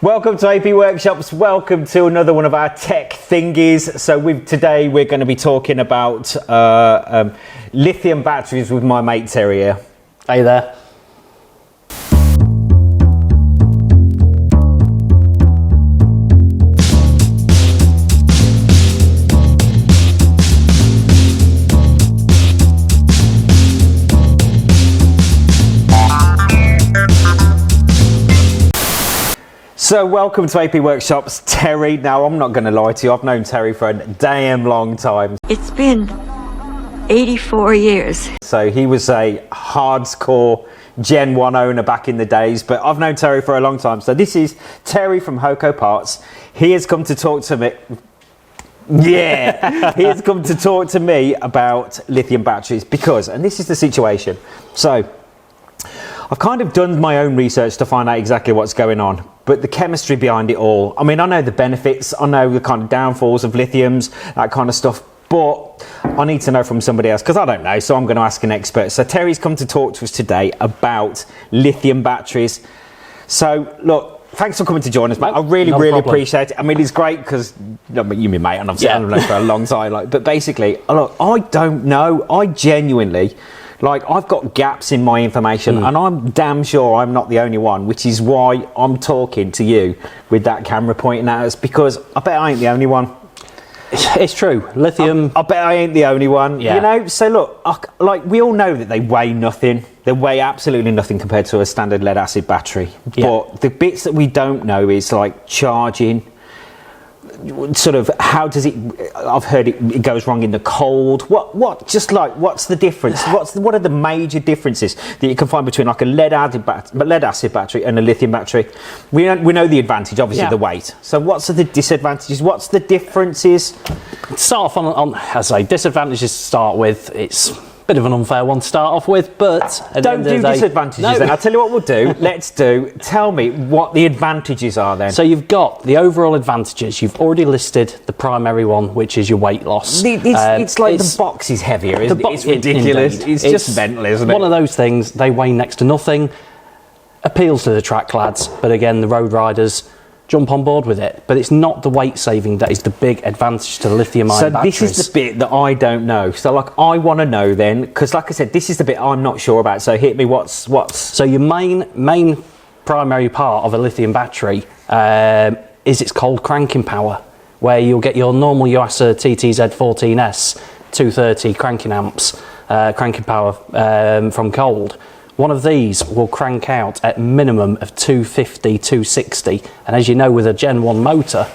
Welcome to AP Workshops. Welcome to another one of our tech thingies. So today we're going to be talking about lithium batteries with my mate Terry here. Hey there. So welcome to AP Workshops, Terry. Now I'm not going to lie to you, I've known Terry for a damn long time. It's been 84 years. So he was a hardcore Gen 1 owner back in the days, but I've known Terry for a long time. So this is Terry from Hoco Parts. He has come to talk to me. Yeah, he has come to talk to me about lithium batteries because, and this is the situation. So I've kind of done my own research to find out exactly what's going on, but the chemistry behind it all, I mean, I know the benefits, I know the kind of downfalls of lithiums, that kind of stuff, but I need to know from somebody else because I don't know, so I'm going to ask an expert. So Terry's come to talk to us today about lithium batteries. So look, thanks for coming to join us, mate. I really appreciate it. I mean, it's great because you're my mate, and I've known for a long time. But basically, look, I don't know. I genuinely, I've got gaps in my information, and I'm damn sure I'm not the only one, which is why I'm talking to you with that camera pointing at us, because I bet I ain't the only one. It's true. Lithium. I bet I ain't the only one. Yeah. You know, so look, we all know that they weigh nothing. They weigh absolutely nothing compared to a standard lead acid battery. Yeah. But the bits that we don't know is like charging, sort of how does it, I've heard it goes wrong in the cold. What's the difference? What are the major differences that you can find between like a lead acid battery and a lithium battery? We know the advantage, obviously, the weight. So what's the disadvantages? What's the differences? Start off on as I say, disadvantages to start with. It's a bit of an unfair one to start off with, but don't do disadvantages then. I'll tell you what we'll do. Tell me what the advantages are then. So you've got the overall advantages. You've already listed the primary one, which is your weight loss. It's like the box is heavier, isn't it? It's ridiculous. Indeed. It's just mental, isn't it? One of those things, they weigh next to nothing. Appeals to the track lads, but again, the road riders jump on board with it. But it's not the weight saving that is the big advantage to lithium-ion batteries. So this is the bit that I don't know. So I want to know then, because like I said, this is the bit I'm not sure about. So hit me, what's... So your main primary part of a lithium battery is its cold cranking power, where you'll get your normal Yuasa TTZ14S 230 cranking amps, cranking power from cold. One of these will crank out at minimum of 250, 260. And as you know, with a Gen 1 motor,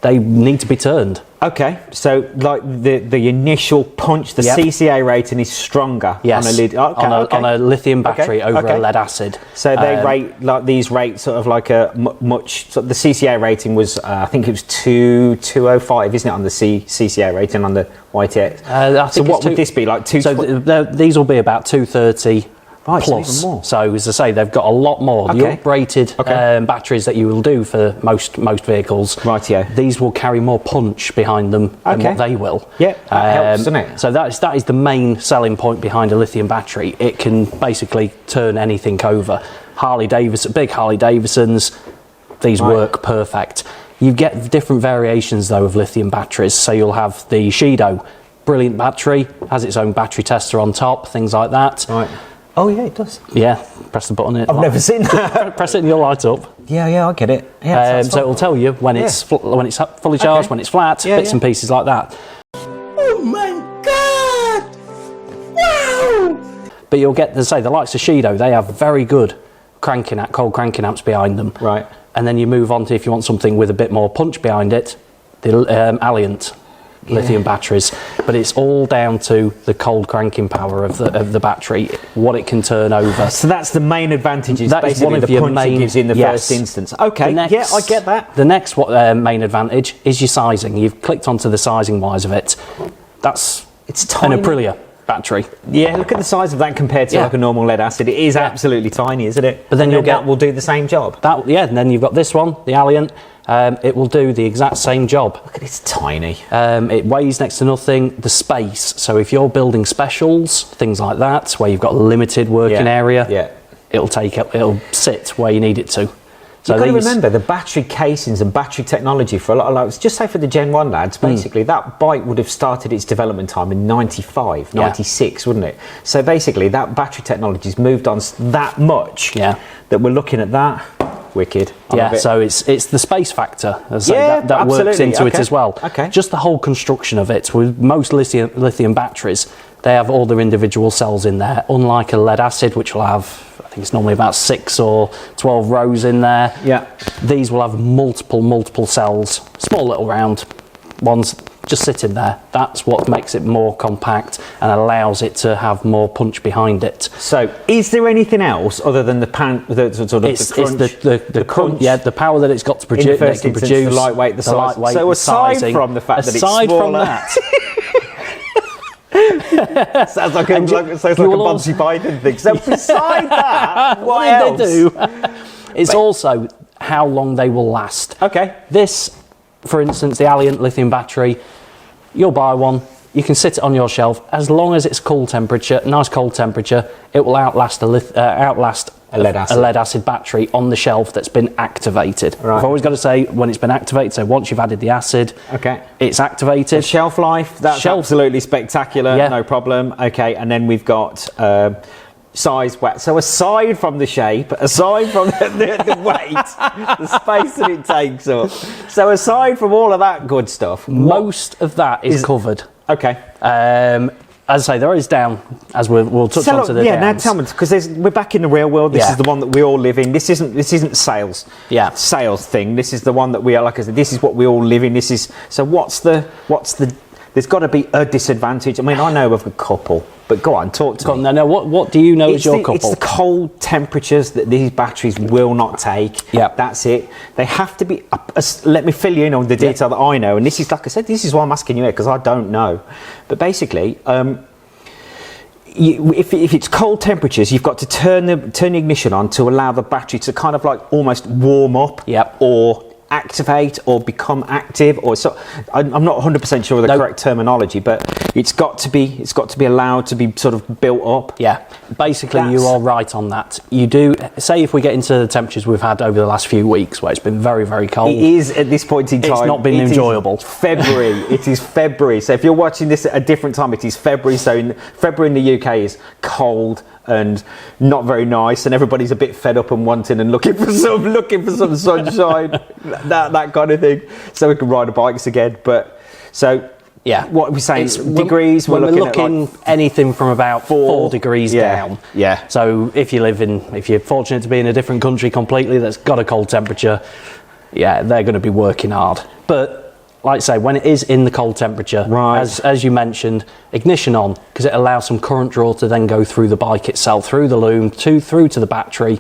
they need to be turned. Okay, so like the initial punch, the CCA rating is stronger on a lithium battery over a lead acid. So they rate these rates sort of like a much. So the CCA rating was I think it was 205, isn't it, on the CCA rating on the YTX? So what would this be like? So these will be about 230. Right, plus. So, even more. So as I say, they've got a lot more. The uprated batteries that you will do for most vehicles, rightio, these will carry more punch behind them than what they will. Yeah, that helps, doesn't it? So that is the main selling point behind a lithium battery. It can basically turn anything over. Big Harley Davidsons, these work perfect. You get different variations though of lithium batteries. So you'll have the Shido, brilliant battery, has its own battery tester on top, things like that. Right. Oh yeah, it does. Yeah, press the button. I've never seen that. Press it and you'll light up. Yeah, I get it. Yeah, so it'll tell you when it's fully charged, when it's flat, bits and pieces like that. Oh my God! Wow! But you'll get, as I say, the likes of Shido, they have very good cold cranking amps behind them. Right. And then you move on to, if you want something with a bit more punch behind it, the Alliant lithium batteries, but it's all down to the cold cranking power of the battery, what it can turn over. So that's the main advantage. That is one of the your punch main, it gives in the first instance. Okay, I get that. The next main advantage is your sizing. You've clicked onto the sizing wise of it. It's tiny. An Aprilia battery. Yeah, look at the size of that compared to like a normal lead acid. It is absolutely tiny, isn't it? But then that will do the same job. And then you've got this one, the Alliant. It will do the exact same job. Look at it's tiny. It weighs next to nothing. The space, so if you're building specials, things like that, where you've got limited working area, it'll sit where you need it to. So you've got to remember the battery casings and battery technology for a lot of lads, just say for the Gen 1 lads, basically that bike would have started its development time in 95, 96, wouldn't it? So basically that battery technology's moved on that much that we're looking at that. Wicked. So it's the space factor. Yeah, that works into it as well. Okay. Just the whole construction of it. With most lithium batteries, they have all their individual cells in there, unlike a lead acid, which will have, I think it's normally about 6 or 12 rows in there. Yeah. These will have multiple cells, small little round ones, just sitting there. That's what makes it more compact and allows it to have more punch behind it. So, is there anything else other than the crunch? The crunch, yeah, the power that it's got to produce. In the first instance, the lightweight, the size. So, aside from the fact that it's smaller, from that. sounds like a Monty Python thing. So beside that, what else? They do? It's also how long they will last. Okay. This, for instance, the Alliant lithium battery, you'll buy one, you can sit it on your shelf. As long as it's cool temperature, nice cold temperature, it will outlast a lead acid battery on the shelf that's been activated. Right. I've always got to say when it's been activated, so once you've added the acid, it's activated. The shelf life, that's absolutely spectacular, no problem. Okay, and then we've got size. So aside from the shape, aside from the weight, the space that it takes up, so aside from all of that good stuff, most of that is covered. Okay. As I say, there is down, as we'll touch on to the downs. Now tell me, because we're back in the real world. This is the one that we all live in. This isn't sales. Sales thing. This is the one that we are. Like I said, this is what we all live in. This is. So what's the? There's got to be a disadvantage. I mean, I know of a couple, but go on, talk to me. No. What do you know is your couple? It's the cold temperatures that these batteries will not take. Yeah, that's it. They have to be. Let me fill you in on the detail that I know, and this is, like I said, this is why I'm asking you here, because I don't know. But basically, if it's cold temperatures, you've got to turn the ignition on to allow the battery to kind of like almost warm up, or activate or become active, or so. I'm not 100% sure of the correct terminology, but it's got to be allowed to be sort of built up. Yeah, basically you are right on that. You do say if we get into the temperatures we've had over the last few weeks, where it's been very, very cold. It is at this point in time. It's not been enjoyable. February. It is February. So if you're watching this at a different time, it is February. So February in the UK is cold and not very nice, and everybody's a bit fed up and wanting and looking for some sunshine, that kind of thing, so we can ride our bikes again. But so what are we saying? Degrees? We're looking at anything from about 4 degrees down. Yeah. So if you're fortunate to be in a different country completely that's got a cold temperature, they're going to be working hard. But like I say, when it is in the cold temperature, as you mentioned, ignition on, because it allows some current draw to then go through the bike itself, through the loom, through to the battery,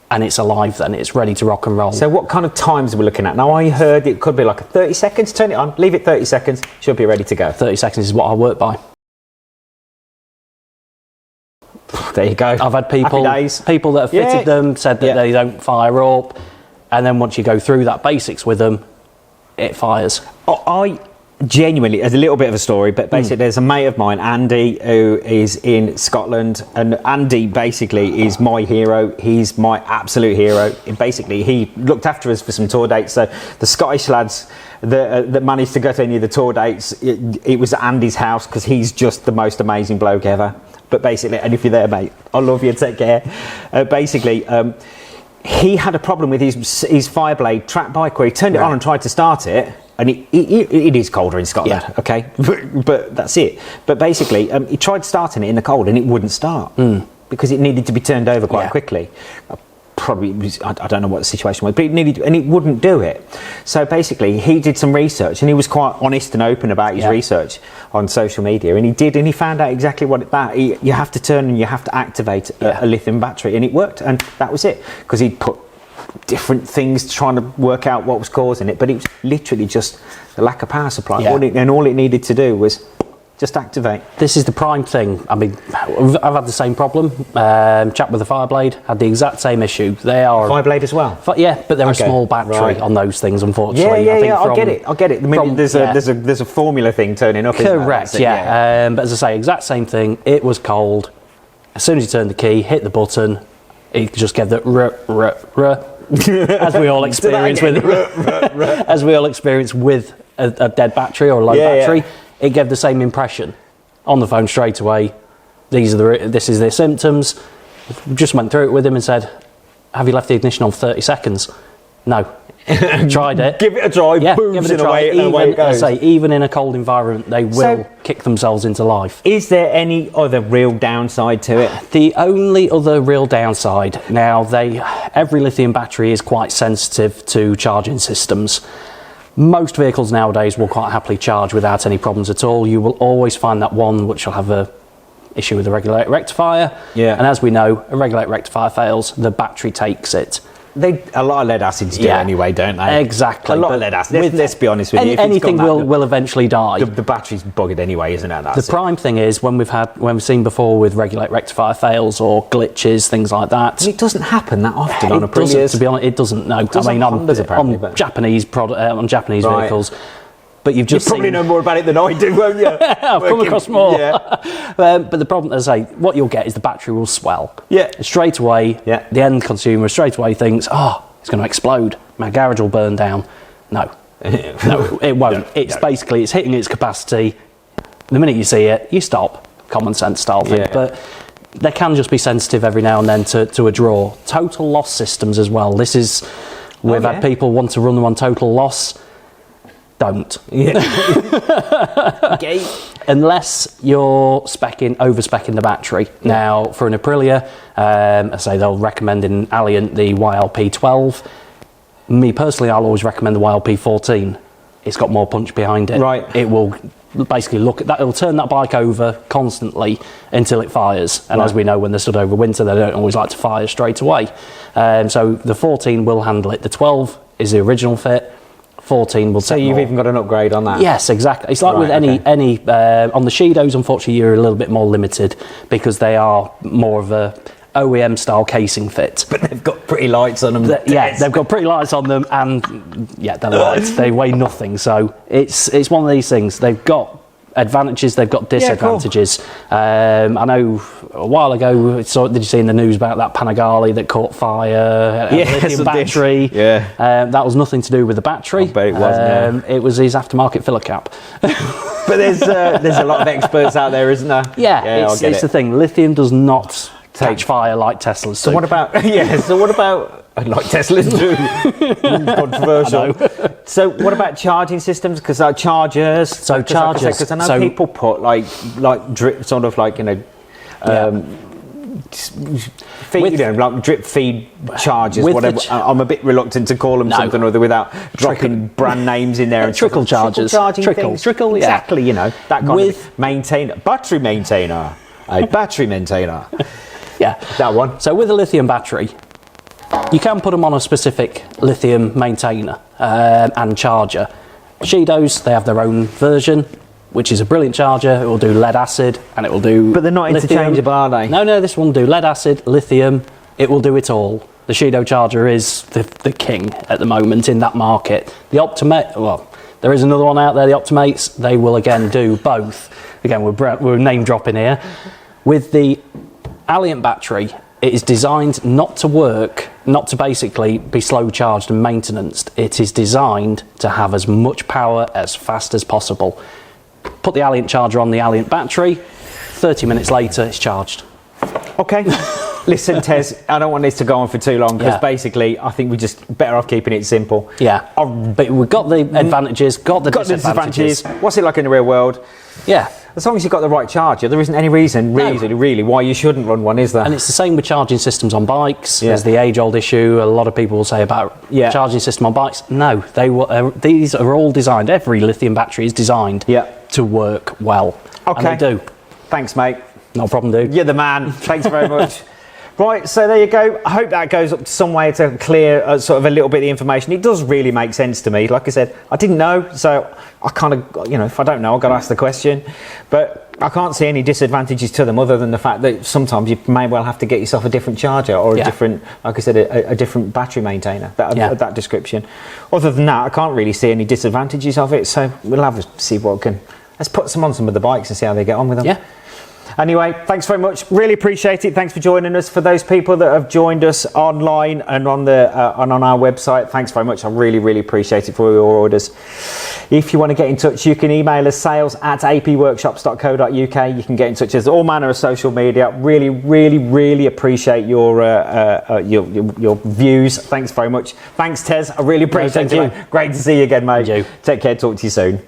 and it's alive then, it's ready to rock and roll. So what kind of times are we looking at? Now I heard it could be like 30 seconds, turn it on, leave it 30 seconds, should be ready to go. 30 seconds is what I work by. There you go. I've had people that have fitted them, said that they don't fire up, and then once you go through that basics with them, it fires. I genuinely, as a little bit of a story, but basically there's a mate of mine, Andy, who is in Scotland, and Andy basically is my hero. He's my absolute hero. Basically, he looked after us for some tour dates. So the Scottish lads that managed to go to any of the tour dates, it was at Andy's house, because he's just the most amazing bloke ever. But basically, and if you're there, mate, I love you, take care. He had a problem with his Fireblade track bike, where he turned it on and tried to start it, and it is colder in Scotland, okay, but that's it. But basically, he tried starting it in the cold, and it wouldn't start because it needed to be turned over quite quickly. Probably, I don't know what the situation was, but it wouldn't do it. So basically, he did some research, and he was quite honest and open about his research on social media, and he found out exactly what you have to turn and you have to activate a lithium battery, and it worked, and that was it, because he'd put different things trying to work out what was causing it, but it was literally just the lack of power supply, and all it needed to do was just activate. This is the prime thing. I mean, I've had the same problem. Chap with the Fireblade had the exact same issue. They are Fireblade as well. But they're a small battery on those things, unfortunately. I get it. I mean, there's a formula thing turning up. Correct. But as I say, exact same thing. It was cold. As soon as you turned the key, hit the button, it just gave that as we all experience with as we all experience with a dead battery or a low battery. It gave the same impression on the phone straight away. This is their symptoms. Just went through it with him and said, "Have you left the ignition on for 30 seconds?" No. Tried it. Give it a try. Yeah, Boom, give it a try. Even, it goes. I say, even in a cold environment, they will kick themselves into life. Is there any other real downside to it? The only other real downside, now every lithium battery is quite sensitive to charging systems. Most vehicles nowadays will quite happily charge without any problems at all. You will always find that one which will have a issue with the regulator rectifier. Yeah. And as we know, a regulator rectifier fails, the battery takes it. A lot of lead acids do anyway, don't they? Exactly. A lot of lead acids. Let's be honest with you. Anything will eventually die. The battery's buggered anyway, isn't it? The prime thing is when we've seen before with regulator rectifier fails or glitches, things like that. It doesn't happen that often on Aprilias. To be honest, it doesn't. No, I mean on Japanese vehicles. But you've probably know more about it than I do, won't you? I've come across more. Yeah. But the problem, as I say, what you'll get is the battery will swell. Yeah. Straight away, the end consumer straight away thinks, it's going to explode. My garage will burn down. No. No, it won't. It's basically, it's hitting its capacity. The minute you see it, you stop. Common sense style thing. Yeah. But they can just be sensitive every now and then to a draw. Total loss systems as well. We've had people want to run them on total loss. Don't. Yeah. Okay. Unless you're over-speccing the battery. Now, for an Aprilia, I say they'll recommend in Alliant the YLP12. Me personally, I'll always recommend the YLP14. It's got more punch behind it. Right. It will basically it'll turn that bike over constantly until it fires. And as we know, when they're stood over winter, they don't always like to fire straight away. So the 14 will handle it. The 12 is the original fit. 14 will. So you've even got an upgrade on that? Yes, exactly. It's like with any on the Shidos, unfortunately, you're a little bit more limited because they are more of a OEM style casing fit. But they've got pretty lights on them. They've got pretty lights on them, and they're lights. They weigh nothing, so it's one of these things. They've got advantages, they've got disadvantages. I know a while ago, did you see in the news about that Panigale that caught fire? Lithium battery. That was nothing to do with the battery. I bet it wasn't. It was his aftermarket filler cap. But there's a lot of experts out there, isn't there? It's the thing. Lithium does not catch fire like Teslas. So what about like Teslas do? Controversial. So what about charging systems? Because chargers. So chargers. Because I know people put like drip, sort of like like drip feed chargers. Whatever. I'm a bit reluctant to call them something or other without dropping brand names in there. And trickle chargers. Trickle. Exactly. You know that kind of maintainer, battery maintainer, a battery maintainer. Yeah, that one. So with a lithium battery, you can put them on a specific lithium maintainer and charger. Shidos, they have their own version, which is a brilliant charger. It will do lead acid and it will do. But they're not interchangeable, are they? No, this one will do lead acid, lithium. It will do it all. The Shido charger is the king at the moment in that market. The Optimate, there is another one out there, the Optimates. They will again do both. Again, we're name dropping here. With the Alliant battery, it is designed not to basically be slow charged and maintenanced. It is designed to have as much power as fast as possible. Put the Alliant charger on the Alliant battery, 30 minutes later it's charged. Okay. Listen, Tez, I don't want this to go on for too long because basically I think we're just better off keeping it simple. Yeah. But we've got the advantages, got the disadvantages. What's it like in the real world? Yeah. As long as you've got the right charger, there isn't any reason really why you shouldn't run one, is there? And it's the same with charging systems on bikes. There's the age-old issue a lot of people will say about charging system on bikes. No, these are all designed, every lithium battery is designed to work well. Okay. And they do. Thanks, mate. No problem, dude. You're the man. Thanks very much. Right, so there you go. I hope that goes up to some way to clear sort of a little bit of the information. It does really make sense to me. Like I said, I didn't know, so I kind of, if I don't know, I've got to ask the question. But I can't see any disadvantages to them other than the fact that sometimes you may well have to get yourself a different charger or a different, like I said, a different battery maintainer, that description. Other than that, I can't really see any disadvantages of it, so we'll have to see let's put some on some of the bikes and see how they get on with them. Yeah. Anyway, thanks very much. Really appreciate it. Thanks for joining us. For those people that have joined us online and on our website, thanks very much. I really, really appreciate it for your orders. If you want to get in touch, you can email us sales@apworkshops.co.uk. You can get in touch with all manner of social media. Really, really, really appreciate your views. Thanks very much. Thanks, Tez. I really appreciate it. you. Mate. Great to see you again, mate. Thank you. Take care. Talk to you soon.